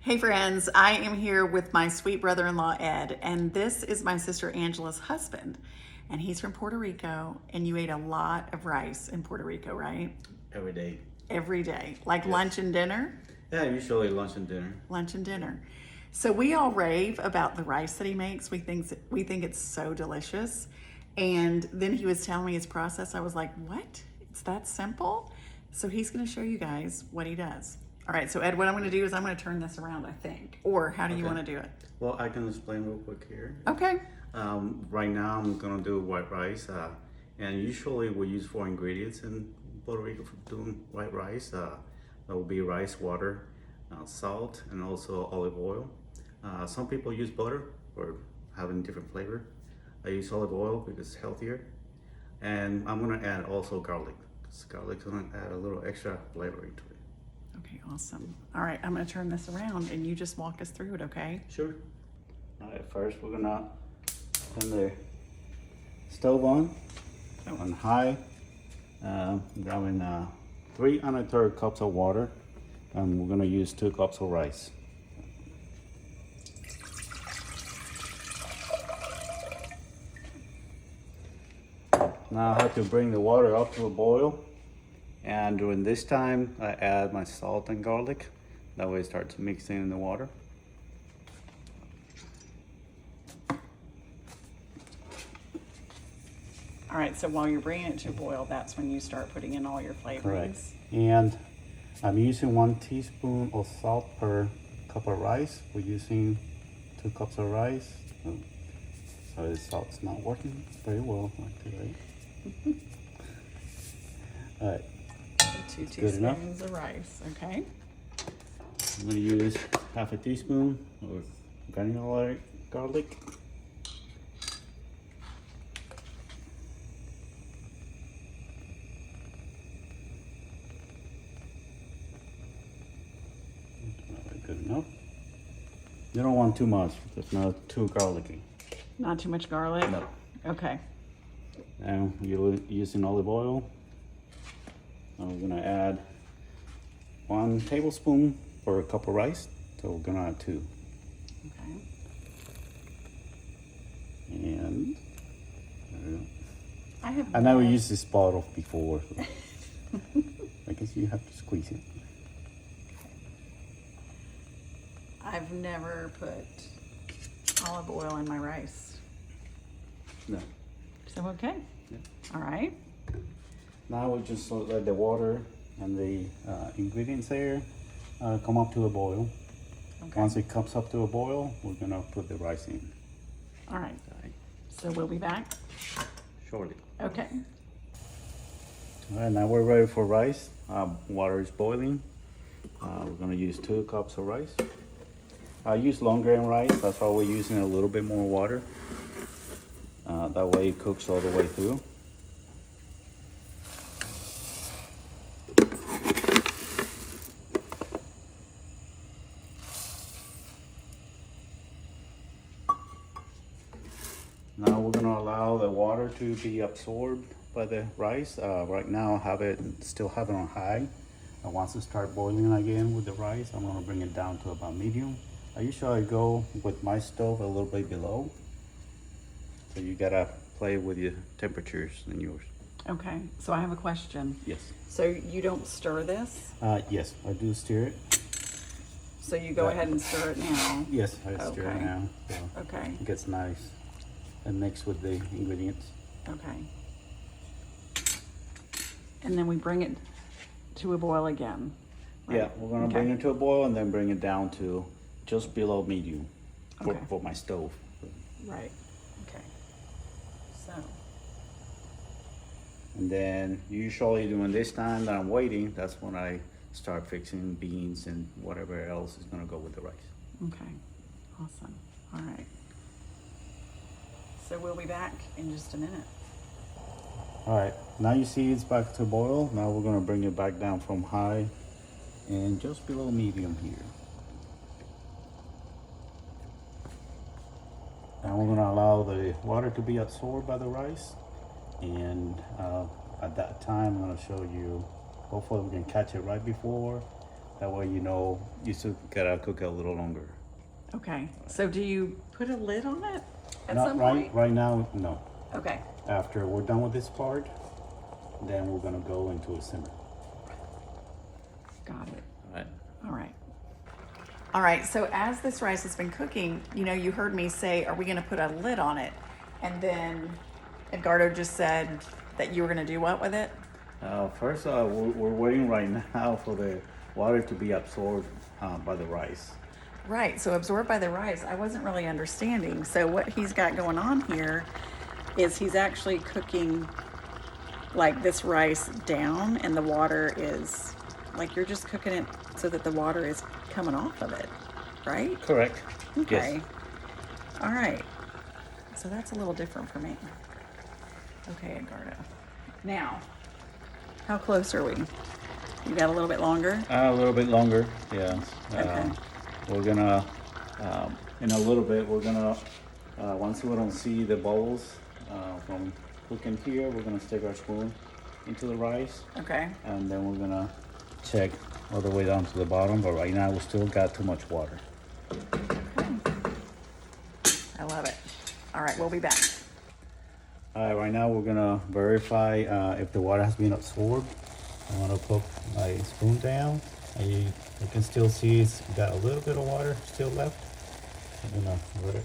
Hey friends, I am here with my sweet brother-in-law Ed, and this is my sister Angela's husband, and he's from Puerto Rico, and you ate a lot of rice in Puerto Rico, right? Every day. Every day, like Yes. lunch and dinner? Yeah, usually lunch and dinner. Lunch and dinner. So we all rave about the rice that he makes. We think it's so delicious. And then he was telling me his process. I was like, what? It's that simple? So he's going to show you guys what he does. All right, so Ed, what I'm going to do is I'm going to turn this around, I think. Or how do you Okay. want to do it? Well, I can explain real quick here. Okay. Right now I'm gonna do white rice, and usually we use 4 ingredients in Puerto Rico for doing white rice. That will be rice, water, salt, and also olive oil. Some people use butter for having different flavor. I use olive oil because it's healthier, and I'm gonna add also garlic, because garlic's gonna add a little extra flavor into it. Okay, awesome. All right, I'm going to turn this around and you just walk us through it, okay? Sure. All right, first we're gonna turn the stove on high, grabbing 3 1/3 cups of water, and we're gonna use 2 cups of rice. Now I have to bring the water up to a boil, and during this time I add my salt and garlic. That way it starts mixing in the water. All right, so while you're bringing it to a boil, that's when you start putting in all your flavorings. Correct. And I'm using 1 teaspoon of salt per cup of rice. We're using 2 cups of rice. So the salt's not working very well, right? All right. 2 Good enough. teaspoons of rice, okay? I'm gonna use half a teaspoon of granular garlic. Good enough. You don't want too much. It's not too garlicky. Not too much garlic? No. Okay. Now you're using olive oil. Now we're gonna add 1 tablespoon for a cup of rice. So we're gonna add 2. Okay. And there we go. I never used this bottle before. So I guess you have to squeeze it. I've never put olive oil in my rice. No. So, okay. Yeah. All right. Now we just let the water and the ingredients there come up to a boil. Okay. Once it comes up to a boil, we're gonna put the rice in. All right. So we'll be back. Shortly. Okay. All right, now we're ready for rice. Water is boiling. We're gonna use 2 cups of rice. I use long grain rice, that's why we're using a little bit more water. That way it cooks all the way through. Now we're gonna allow the water to be absorbed by the rice. Right now still have it on high. And once it starts boiling again with the rice, I'm gonna bring it down to about medium. I usually go with my stove a little bit below. So you gotta play with your temperatures in yours. Okay. So I have a question. Yes. So you don't stir this? Yes, I do stir it. So you go ahead and stir it now? Yes, I stir Okay. it now. So Okay. it gets nice and mixed with the ingredients. Okay. And then we bring it to a boil again. Right? Yeah, we're gonna bring it to a boil and then bring it down to just below medium Okay. for my stove. Right. Okay. So. And then usually during this time that I'm waiting, that's when I start fixing beans and whatever else is gonna go with the rice. Okay. Awesome. All right. So we'll be back in just a minute. All right, now you see it's back to boil. Now we're gonna bring it back down from high and just below medium here. And we're gonna allow the water to be absorbed by the rice. And at that time, I'm gonna show you, hopefully we can catch it right before That way you know you still gotta cook it a little longer. Okay. So do you put a lid on it at Not some right point? right now, no. Okay. After we're done with this part, then we're gonna go into a simmer. Got it. All right. All right. All right, so as this rice has been cooking, you know, you heard me say, are we gonna put a lid on it? And then Edgardo just said that you were gonna do what with it? First, we're waiting right now for the water to be absorbed by the rice. Right, so absorbed by the rice. I wasn't really understanding. So what he's got going on here is he's actually cooking like this rice down, and the water is like, you're just cooking it so that the water is coming off of it, right? Correct. Okay. Yes. All right. So that's a little different for me. Okay, Edgardo. Now, how close are we? You got a little bit longer? A little bit longer, yeah. Okay. We're gonna, in a little bit, we're gonna, once we don't see the bubbles from cooking here, we're gonna stick our spoon into the rice. Okay. And then we're gonna check all the way down to the bottom, but right now we still got too much water. Okay. I love it. All right, we'll be back. All right, right now we're gonna verify if the water has been absorbed. I'm gonna put my spoon down, and you can still see it's got a little bit of water still left. I'm gonna let it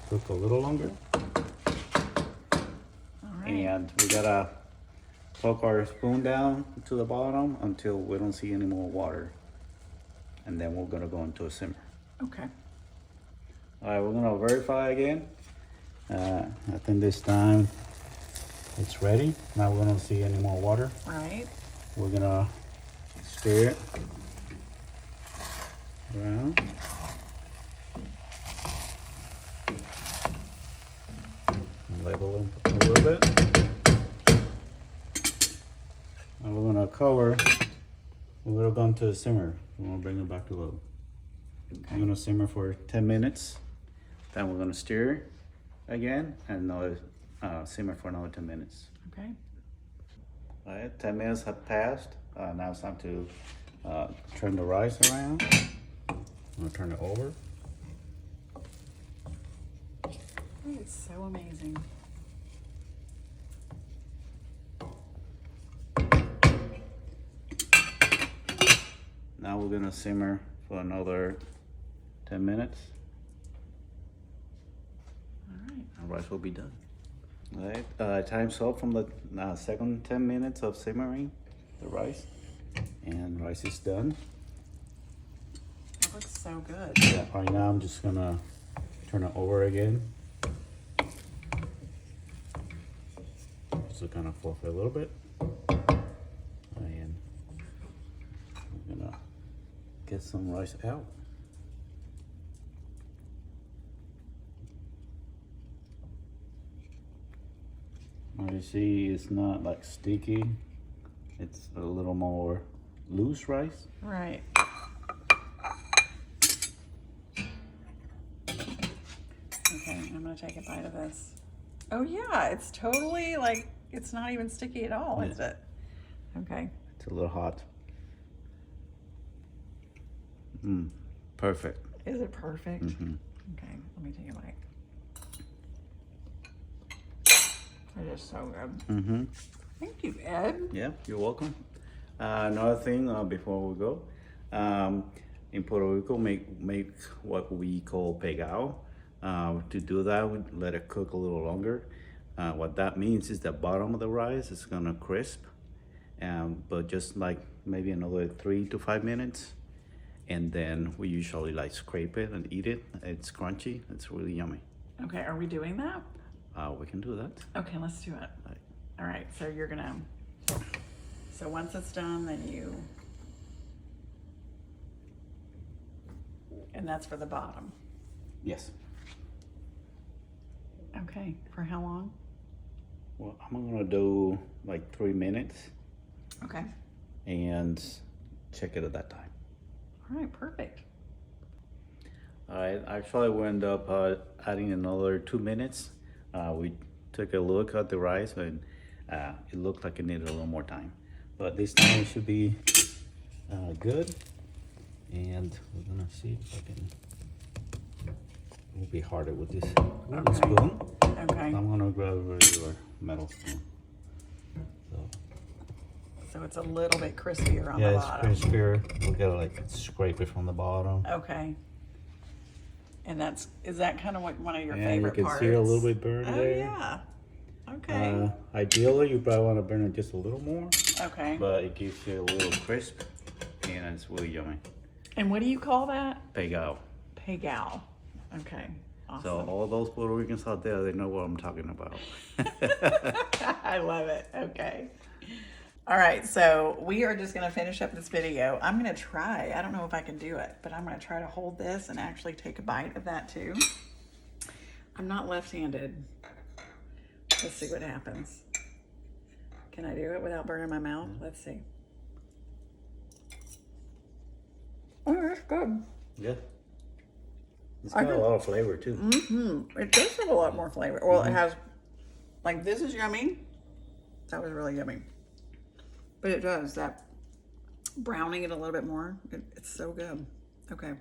cook a little longer. All right. And we gotta poke our spoon down to the bottom until we don't see any more water. And then we're gonna go into a simmer. Okay. All right, we're gonna verify again. I think this time it's ready. Now we don't see any more water. Right. We're gonna stir it around. Level it a little bit. And we're gonna cover. We're going to simmer. We're gonna bring it back to low. Okay. I'm gonna simmer for 10 minutes. Then we're gonna stir again and another simmer for another 10 minutes. Okay. All right, 10 minutes have passed. Now it's time to turn the rice around. I'm gonna turn it over. It's so amazing. Now we're gonna simmer for another 10 minutes. All right. And rice will be done. All right, time's up from the second 10 minutes of simmering the rice. And rice is done. That looks so good. Yeah, right now I'm just gonna turn it over again. Just to kind of fluff it a little bit. And I'm gonna get some rice out. Now you see it's not like sticky. It's a little more loose rice. Right. Okay, I'm gonna take a bite of this. Oh yeah, it's totally like, it's not even sticky at all, is it? Okay. It's a little hot. Perfect. Is it perfect? Mm-hmm. Okay, let me take a bite. It is so good. Mm-hmm. Thank you, Ed. Yeah, you're welcome. Another thing before we go, in Puerto Rico, make what we call pegao. To do that, we let it cook a little longer. What that means is the bottom of the rice is gonna crisp, but just like maybe another 3 to 5 minutes, and then we usually like scrape it and eat it. It's crunchy. It's really yummy. Okay, are we doing that? We can do that. Okay, let's do it. Right. All right, so you're gonna, so once it's done, then you, and that's for the bottom. Yes. Okay, for how long? Well, I'm gonna do like 3 minutes Okay. and check it at that time. All right, perfect. All right, actually we end up adding another 2 minutes. We took a look at the rice and it looked like it needed a little more time. But this time it should be good. And we're gonna see if I can. It will be harder with this wooden Okay. spoon. Okay. I'm gonna grab a regular metal spoon. So it's a little bit crispier on Yeah, the it's bottom. crispier. We'll get like scrape it from the bottom. Okay. And is that kind of one of your And favorite you can parts? see a little bit burn Oh, there. yeah. Okay. Ideally, you probably want to burn it just a little more, Okay. but it gives you a little crisp, and it's really yummy. And what do you call that? Pegao. Pegao. Okay. Awesome. So all those Puerto Ricans out there, they know what I'm talking about. I love it. Okay. All right, so we are just going to finish up this video. I'm going to try. I don't know if I can do it, but I'm going to try to hold this and actually take a bite of that too. I'm not left-handed. Let's see what happens. Can I do it without burning my mouth? Let's see. Oh, that's good. Yeah. It's got a lot of flavor too. Mm-hmm. It does have a lot more flavor. Well, it has, like, this is yummy. That was really yummy. But it does, that browning it a little bit more. It's so good. Okay.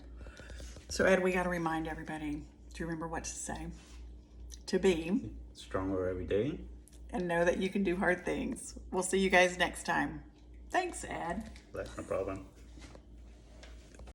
So, Ed, we got to remind everybody, do you remember what to say? To be Stronger every day. and know that you can do hard things. We'll see you guys next time. Thanks, Ed. That's no problem.